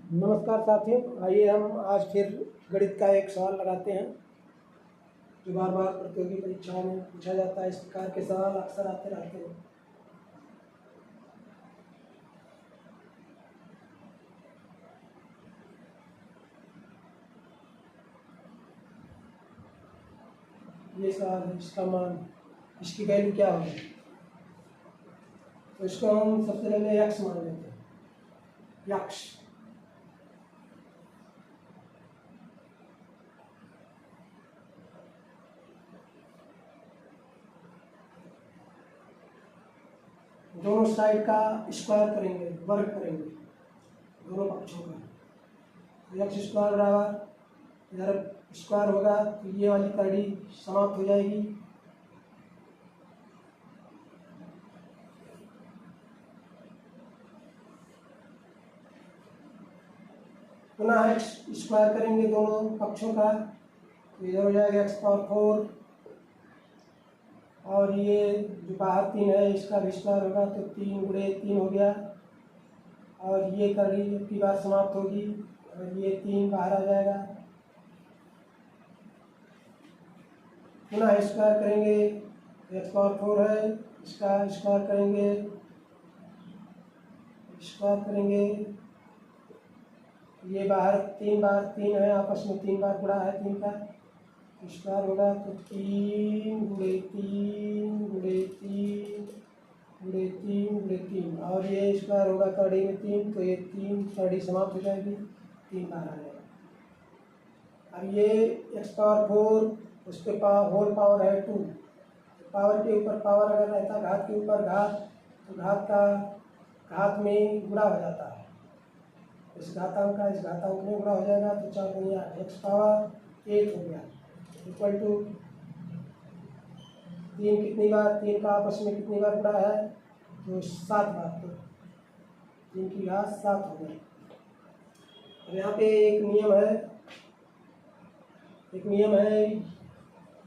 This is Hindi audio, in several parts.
नमस्कार साथियों, आइए हम आज फिर गणित का एक सवाल लगाते हैं जो बार बार प्रतियोगी परीक्षाओं में पूछा जाता है। इस प्रकार के सवाल अक्सर आते रहते हैं। ये सवाल है, इसका मान, इसकी वैल्यू क्या होगी। तो इसको हम सबसे पहले यक्स मान लेते हैं। यक्स दोनों साइड का स्क्वायर करेंगे, वर्ग करेंगे दोनों पक्षों का। यक्स स्क्वायर बराबर, इधर स्क्वायर होगा तो ये वाली कड़ी समाप्त हो जाएगी। पुनः एक्स स्क्वायर करेंगे दोनों पक्षों का, तो इधर हो जाएगा एक्स पावर 4, और ये जो बाहर 3 है इसका भी स्क्वायर होगा तो 3 गुणे 3 हो गया, और ये कड़ी की बात समाप्त होगी और ये 3 बाहर आ जाएगा। पुनः स्क्वायर करेंगे, एक्स पावर 4 है, इसका स्क्वायर करेंगे, ये बाहर 3 है, आपस में 3 बार गुणा है, 3 का स्क्वायर होगा तो 3 गुणे 3 गुणे 3 गुणे 3 गुणे 3, और ये स्क्वायर होगा कड़ी में 3, तो ये 3 कड़ी समाप्त हो जाएगी, 3 बाहर आ जाएगा। अब ये एक्स पावर 4, उसके होल पावर है 2, पावर के ऊपर पावर अगर रहता, घात के ऊपर घात, तो घात का घात में गुणा हो जाता है। इस घातांक का इस घातांक में गुणा हो जाएगा तो 4 गुणिया एक्स पावर 8 हो गया, इक्वल टू 3 कितनी बार, 3 का आपस में कितनी बार गुणा है तो 7 बार, तो 3 की घात 7 हो गई। अब यहाँ पे एक नियम है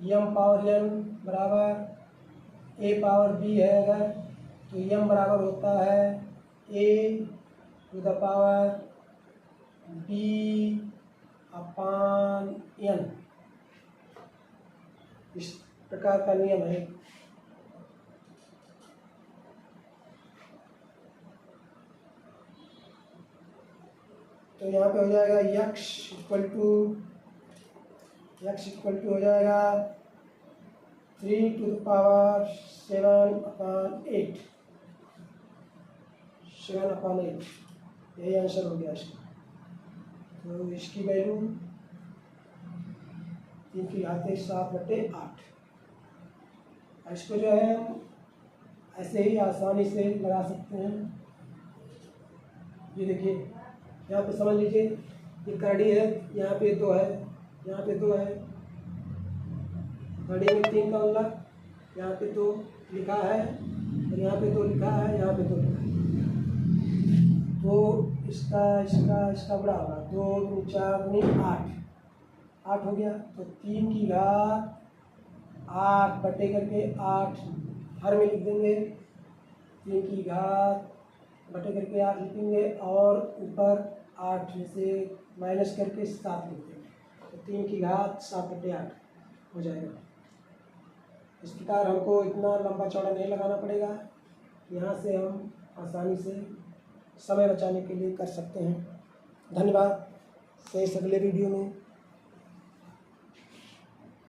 यम पावर एन बराबर ए पावर बी है। अगर तो यम बराबर होता है A to the power B upon N, इस प्रकार का नियम है। तो यहाँ पे हो जाएगा यक्स इक्वल टू हो जाएगा 3 टू द पावर 7 अपान 8, यही आंसर हो गया इसका। तो इसकी वैल्यू 3 की घात 7/8। इसको जो है हम ऐसे ही आसानी से लगा सकते हैं। ये देखिए, यहाँ पे समझ लीजिए ये कड़ी है, यहाँ पे 2 है, यहाँ पे 2 है, कड़ी में 3 का मतलब यहाँ पे 2 लिखा है, और यहाँ पे 2 लिखा है, यहाँ पे 2 लिखा है, तो इसका बड़ा होगा 2 4 8 हो गया। तो 3 की घात 8 बटे करके 8 हर में लिख देंगे, 3 की घात बटे करके 8 लिखेंगे, और ऊपर 8 में से माइनस करके 7 लिख देंगे, तो 3 की घात 7/8 हो जाएगा। इस प्रकार हमको इतना लंबा चौड़ा नहीं लगाना पड़ेगा, यहाँ से हम आसानी से समय बचाने के लिए कर सकते हैं। धन्यवाद। शेष अगले वीडियो में